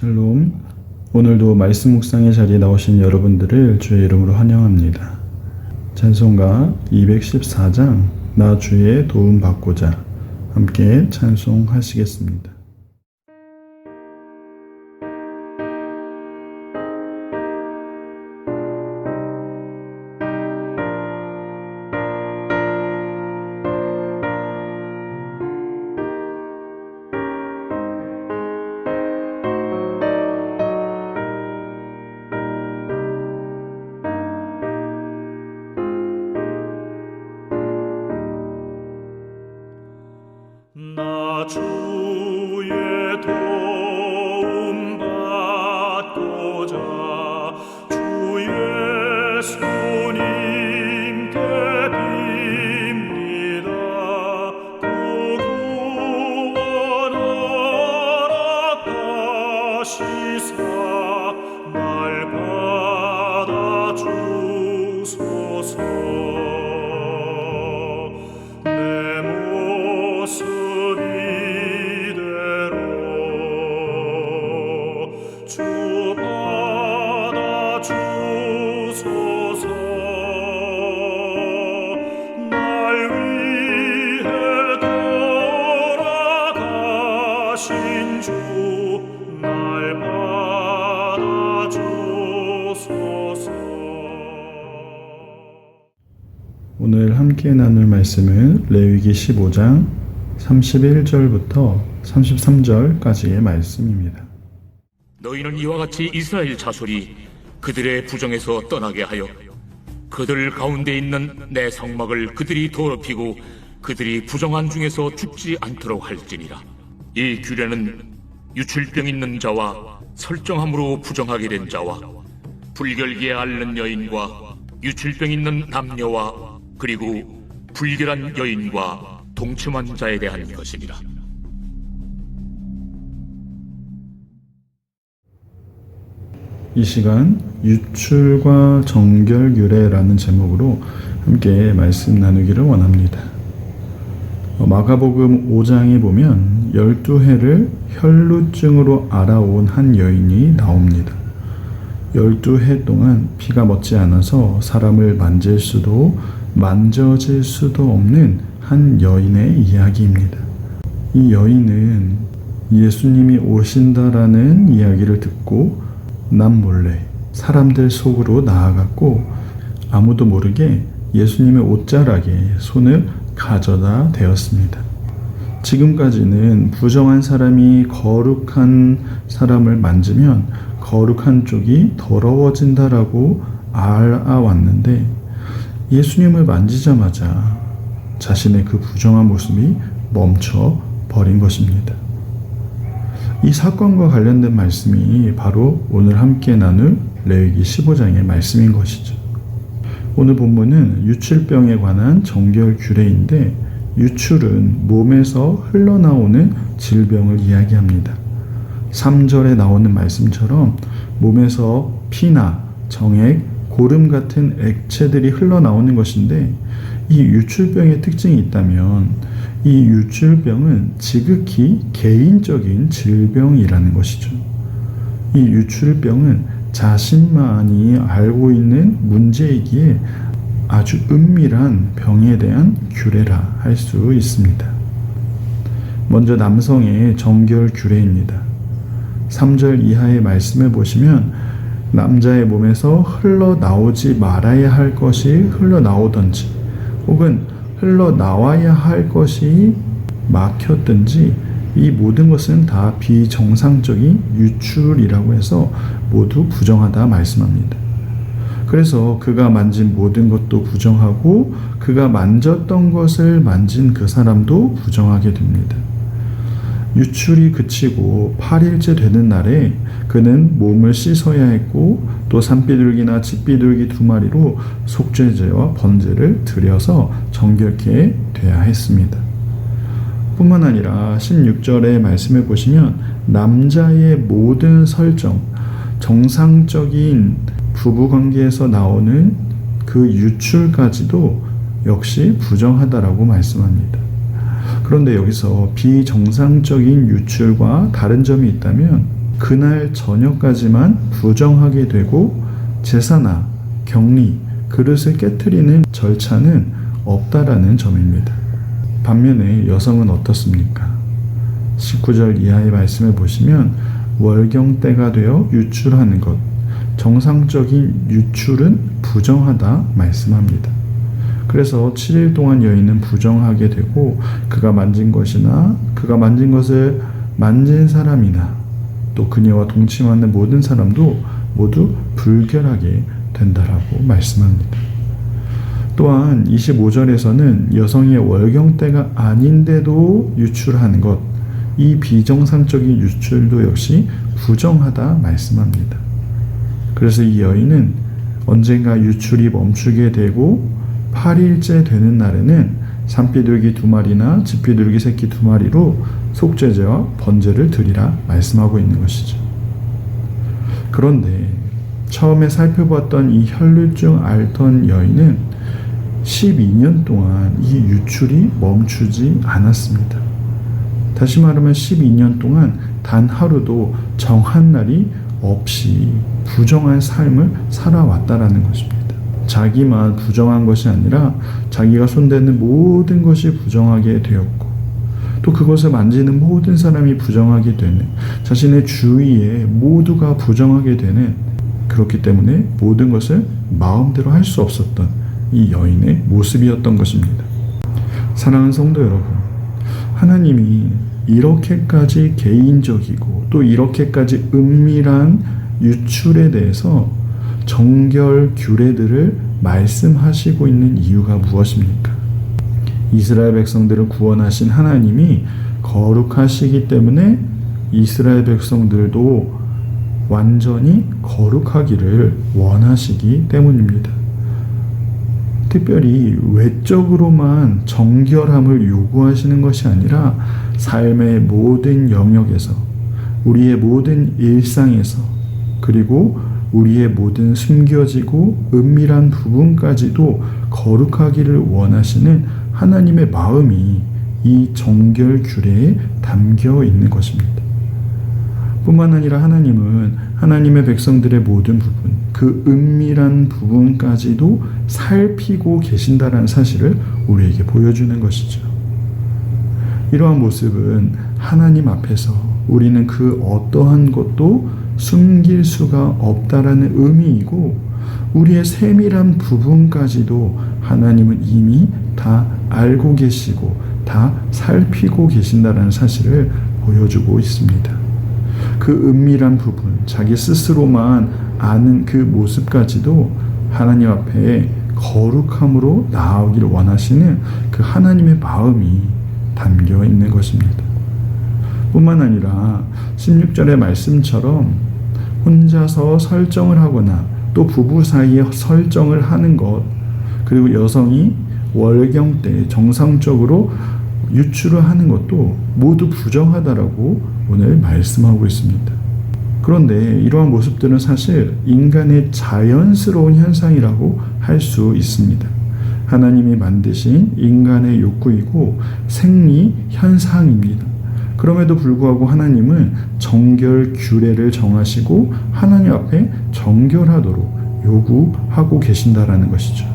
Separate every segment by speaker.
Speaker 1: 샬롬. 오늘도 말씀 묵상의 자리에 나오신 여러분들을 주의 이름으로 환영합니다. 찬송가 214장 나 주의 도움 받고자 함께 찬송하시겠습니다.
Speaker 2: 나 주의 도움 받고자 주 예수님께 빕니다. 그 구원 허락하시사 날 받아주소서. 주 받아주소서. 날 위해 돌아가신 주 날 받아주소서.
Speaker 1: 오늘 함께 나눌 말씀은 레위기 15장 31절부터 33절까지의 말씀입니다.
Speaker 3: 너희는 이와 같이 이스라엘 자손이 그들의 부정에서 떠나게 하여 그들 가운데 있는 내 성막을 그들이 더럽히고 그들이 부정한 중에서 죽지 않도록 할지니라. 이 규례는 유출병 있는 자와 설정함으로 부정하게 된 자와 불결기에 앓는 여인과 유출병 있는 남녀와 그리고 불결한 여인과 동침한 자에 대한 것이니라.
Speaker 1: 이 시간 유출과 정결규례라는 제목으로 함께 말씀 나누기를 원합니다. 마가복음 5장에 보면 12해를 혈루증으로 앓아온 한 여인이 나옵니다. 12해 동안 피가 멎지 않아서 사람을 만질 수도 만져질 수도 없는 한 여인의 이야기입니다. 이 여인은 예수님이 오신다라는 이야기를 듣고 남몰래 사람들 속으로 나아갔고 아무도 모르게 예수님의 옷자락에 손을 가져다 대었습니다. 지금까지는 부정한 사람이 거룩한 사람을 만지면 거룩한 쪽이 더러워진다라고 알아왔는데 예수님을 만지자마자 자신의 그 부정한 모습이 멈춰 버린 것입니다. 이 사건과 관련된 말씀이 바로 오늘 함께 나눌 레위기 15장의 말씀인 것이죠. 오늘 본문은 유출병에 관한 정결 규례인데 유출은 몸에서 흘러나오는 질병을 이야기합니다. 3절에 나오는 말씀처럼 몸에서 피나 정액, 고름 같은 액체들이 흘러나오는 것인데 이 유출병의 특징이 있다면 이 유출병은 지극히 개인적인 질병이라는 것이죠. 이 유출병은 자신만이 알고 있는 문제이기에 아주 은밀한 병에 대한 규례라 할 수 있습니다. 먼저 남성의 정결 규례입니다. 3절 이하의 말씀을 보시면 남자의 몸에서 흘러나오지 말아야 할 것이 흘러나오든지 혹은 흘러나와야 할 것이 막혔든지 이 모든 것은 다 비정상적인 유출이라고 해서 모두 부정하다 말씀합니다. 그래서 그가 만진 모든 것도 부정하고 그가 만졌던 것을 만진 그 사람도 부정하게 됩니다. 유출이 그치고 8일째 되는 날에 그는 몸을 씻어야 했고 또 산비둘기나 집비둘기 2마리로 속죄제와 번제를 드려서 정결케 돼야 했습니다. 뿐만 아니라 16절의 말씀을 보시면 남자의 모든 설정, 정상적인 부부관계에서 나오는 그 유출까지도 역시 부정하다라고 말씀합니다. 그런데 여기서 비정상적인 유출과 다른 점이 있다면 그날 저녁까지만 부정하게 되고 제사나 격리, 그릇을 깨트리는 절차는 없다라는 점입니다. 반면에 여성은 어떻습니까? 19절 이하의 말씀을 보시면 월경 때가 되어 유출하는 것, 정상적인 유출은 부정하다 말씀합니다. 그래서 7일 동안 여인은 부정하게 되고 그가 만진 것이나 그가 만진 것을 만진 사람이나 또 그녀와 동침하는 모든 사람도 모두 불결하게 된다라고 말씀합니다. 또한 25절에서는 여성의 월경 때가 아닌데도 유출하는 것, 이 비정상적인 유출도 역시 부정하다 말씀합니다. 그래서 이 여인은 언젠가 유출이 멈추게 되고 8일째 되는 날에는 산비둘기 2마리나 집비둘기 새끼 2마리로 속죄제와 번제를 드리라 말씀하고 있는 것이죠. 그런데 처음에 살펴봤던 이 혈루증 앓던 여인은 12년 동안 이 유출이 멈추지 않았습니다. 다시 말하면 12년 동안 단 하루도 정한 날이 없이 부정한 삶을 살아왔다라는 것입니다. 자기만 부정한 것이 아니라 자기가 손대는 모든 것이 부정하게 되었고 또 그것을 만지는 모든 사람이 부정하게 되는, 자신의 주위에 모두가 부정하게 되는, 그렇기 때문에 모든 것을 마음대로 할 수 없었던 이 여인의 모습이었던 것입니다. 사랑하는 성도 여러분, 하나님이 이렇게까지 개인적이고 또 이렇게까지 은밀한 유출에 대해서 정결 규례들을 말씀하시고 있는 이유가 무엇입니까? 이스라엘 백성들을 구원하신 하나님이 거룩하시기 때문에 이스라엘 백성들도 완전히 거룩하기를 원하시기 때문입니다. 특별히 외적으로만 정결함을 요구하시는 것이 아니라 삶의 모든 영역에서, 우리의 모든 일상에서, 그리고 우리의 모든 숨겨지고 은밀한 부분까지도 거룩하기를 원하시는 하나님의 마음이 이 정결 규례에 담겨 있는 것입니다. 뿐만 아니라 하나님은 하나님의 백성들의 모든 부분, 그 은밀한 부분까지도 살피고 계신다라는 사실을 우리에게 보여주는 것이죠. 이러한 모습은 하나님 앞에서 우리는 그 어떠한 것도 숨길 수가 없다라는 의미이고, 우리의 세밀한 부분까지도 하나님은 이미 다 알고 계시고 다 살피고 계신다라는 사실을 보여주고 있습니다. 그 은밀한 부분, 자기 스스로만 아는 그 모습까지도 하나님 앞에 거룩함으로 나아오기를 원하시는 그 하나님의 마음이 담겨 있는 것입니다. 뿐만 아니라 16절의 말씀처럼 혼자서 설정을 하거나 또 부부 사이에 설정을 하는 것, 그리고 여성이 월경 때 정상적으로 유출을 하는 것도 모두 부정하다라고 오늘 말씀하고 있습니다. 그런데 이러한 모습들은 사실 인간의 자연스러운 현상이라고 할 수 있습니다. 하나님이 만드신 인간의 욕구이고 생리 현상입니다. 그럼에도 불구하고 하나님은 정결 규례를 정하시고 하나님 앞에 정결하도록 요구하고 계신다라는 것이죠.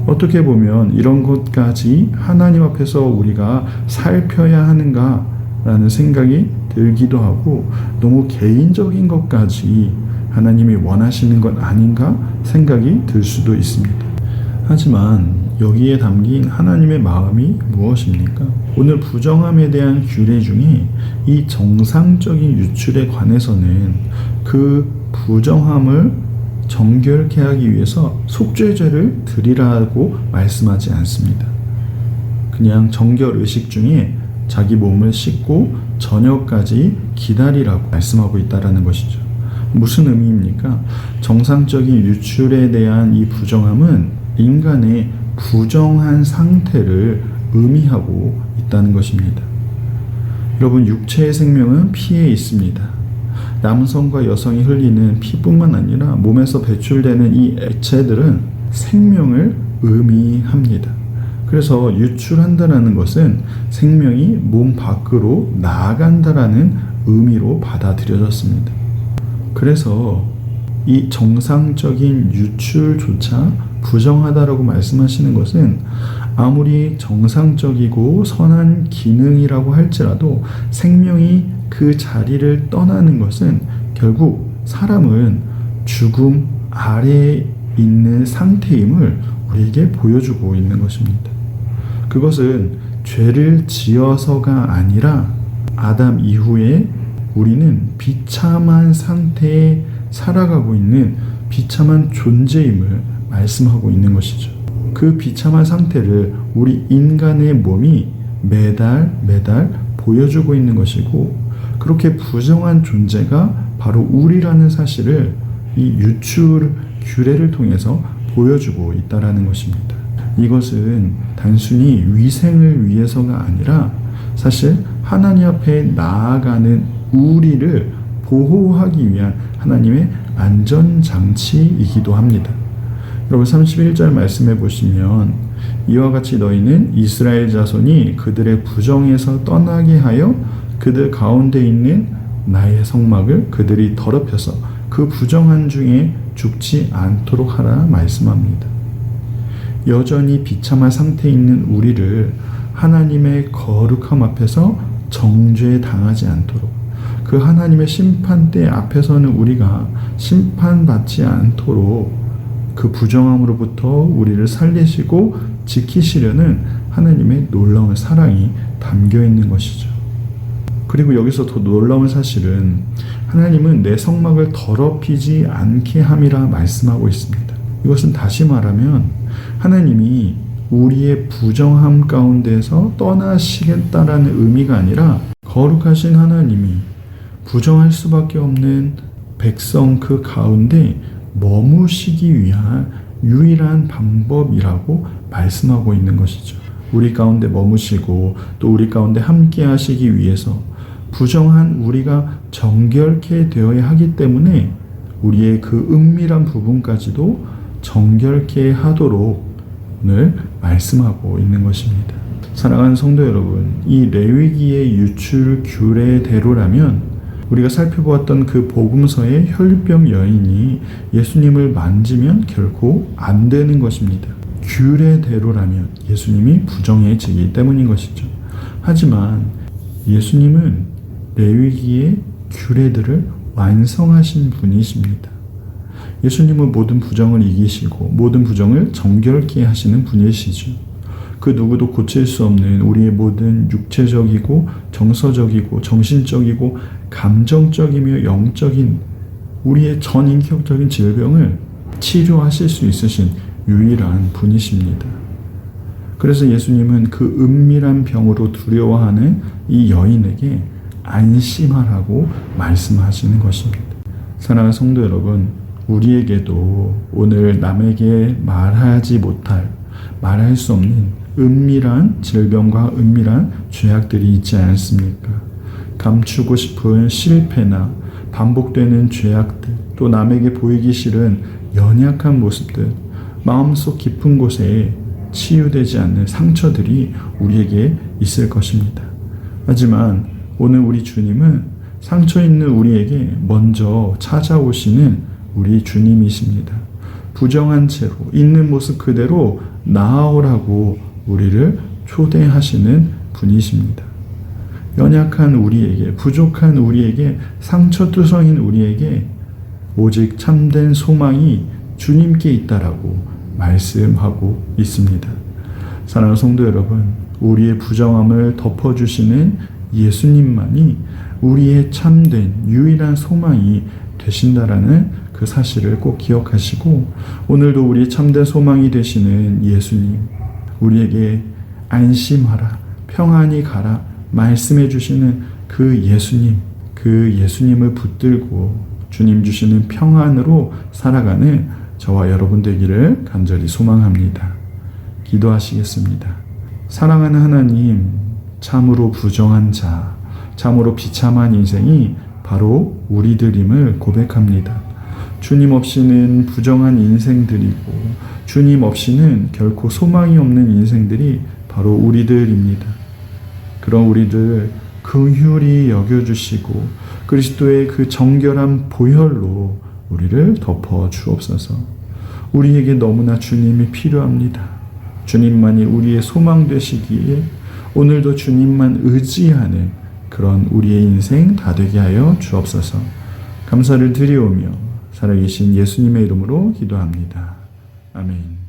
Speaker 1: 어떻게 보면 이런 것까지 하나님 앞에서 우리가 살펴야 하는가라는 생각이 들기도 하고, 너무 개인적인 것까지 하나님이 원하시는 것 아닌가 생각이 들 수도 있습니다. 하지만 여기에 담긴 하나님의 마음이 무엇입니까? 오늘 부정함에 대한 규례 중에 이 정상적인 유출에 관해서는 그 부정함을 정결케 하기 위해서 속죄제를 드리라고 말씀하지 않습니다. 그냥 정결 의식 중에 자기 몸을 씻고 저녁까지 기다리라고 말씀하고 있다는 것이죠. 무슨 의미입니까? 정상적인 유출에 대한 이 부정함은 인간의 부정한 상태를 의미하고 있다는 것입니다. 여러분, 육체의 생명은 피에 있습니다. 남성과 여성이 흘리는 피뿐만 아니라 몸에서 배출되는 이 액체들은 생명을 의미합니다. 그래서 유출한다는 것은 생명이 몸 밖으로 나아간다라는 의미로 받아들여졌습니다. 그래서 이 정상적인 유출조차 부정하다라고 말씀하시는 것은 아무리 정상적이고 선한 기능이라고 할지라도 생명이 그 자리를 떠나는 것은 결국 사람은 죽음 아래에 있는 상태임을 우리에게 보여주고 있는 것입니다. 그것은 죄를 지어서가 아니라 아담 이후에 우리는 비참한 상태에 살아가고 있는 비참한 존재임을 말씀하고 있는 것이죠. 그 비참한 상태를 우리 인간의 몸이 매달 보여주고 있는 것이고, 그렇게 부정한 존재가 바로 우리라는 사실을 이 유출 규례를 통해서 보여주고 있다라는 것입니다. 이것은 단순히 위생을 위해서가 아니라 사실 하나님 앞에 나아가는 우리를 보호하기 위한 하나님의 안전장치이기도 합니다. 여러분 31절 말씀해 보시면 이와 같이 너희는 이스라엘 자손이 그들의 부정에서 떠나게 하여 그들 가운데 있는 나의 성막을 그들이 더럽혀서 그 부정한 중에 죽지 않도록 하라 말씀합니다. 여전히 비참한 상태에 있는 우리를 하나님의 거룩함 앞에서 정죄당하지 않도록, 그 하나님의 심판대 앞에서는 우리가 심판받지 않도록 그 부정함으로부터 우리를 살리시고 지키시려는 하나님의 놀라운 사랑이 담겨 있는 것이죠. 그리고 여기서 더 놀라운 사실은 하나님은 내 성막을 더럽히지 않게 함이라 말씀하고 있습니다. 이것은 다시 말하면 하나님이 우리의 부정함 가운데서 떠나시겠다라는 의미가 아니라 거룩하신 하나님이 부정할 수밖에 없는 백성 그 가운데 머무시기 위한 유일한 방법이라고 말씀하고 있는 것이죠. 우리 가운데 머무시고 또 우리 가운데 함께 하시기 위해서 부정한 우리가 정결케 되어야 하기 때문에 우리의 그 은밀한 부분까지도 정결케 하도록 오늘 말씀하고 있는 것입니다. 사랑하는 성도 여러분, 이 레위기의 유출 규례대로라면 우리가 살펴보았던 그 복음서의 혈병 여인이 예수님을 만지면 결코 안 되는 것입니다. 규례대로라면 예수님이 부정해지기 때문인 것이죠. 하지만 예수님은 레위기의 규례들을 완성하신 분이십니다. 예수님은 모든 부정을 이기시고 모든 부정을 정결케 하시는 분이시죠. 그 누구도 고칠 수 없는 우리의 모든 육체적이고 정서적이고 정신적이고 감정적이며 영적인 우리의 전인격적인 질병을 치료하실 수 있으신 유일한 분이십니다. 그래서 예수님은 그 은밀한 병으로 두려워하는 이 여인에게 안심하라고 말씀하시는 것입니다. 사랑하는 성도 여러분, 우리에게도 오늘 남에게 말하지 못할, 말할 수 없는 은밀한 질병과 은밀한 죄악들이 있지 않습니까? 감추고 싶은 실패나 반복되는 죄악들, 또 남에게 보이기 싫은 연약한 모습들, 마음속 깊은 곳에 치유되지 않는 상처들이 우리에게 있을 것입니다. 하지만 오늘 우리 주님은 상처 있는 우리에게 먼저 찾아오시는 우리 주님이십니다. 부정한 채로 있는 모습 그대로 나아오라고 우리를 초대하시는 분이십니다. 연약한 우리에게, 부족한 우리에게, 상처투성인 우리에게 오직 참된 소망이 주님께 있다라고 말씀하고 있습니다. 사랑하는 성도 여러분, 우리의 부정함을 덮어주시는 예수님만이 우리의 참된 유일한 소망이 되신다라는 그 사실을 꼭 기억하시고, 오늘도 우리의 참된 소망이 되시는 예수님, 우리에게 안심하라, 평안히 가라 말씀해 주시는 그 예수님, 그 예수님을 붙들고 주님 주시는 평안으로 살아가는 저와 여러분 되기를 간절히 소망합니다. 기도하시겠습니다. 사랑하는 하나님, 참으로 부정한 자, 참으로 비참한 인생이 바로 우리들임을 고백합니다. 주님 없이는 부정한 인생들이고 주님 없이는 결코 소망이 없는 인생들이 바로 우리들입니다. 그런 우리들 긍휼히 여겨주시고 그리스도의 그 정결한 보혈로 우리를 덮어 주옵소서. 우리에게 너무나 주님이 필요합니다. 주님만이 우리의 소망 되시기에 오늘도 주님만 의지하는 그런 우리의 인생 다 되게 하여 주옵소서. 감사를 드리오며 살아계신 예수님의 이름으로 기도합니다. 아멘.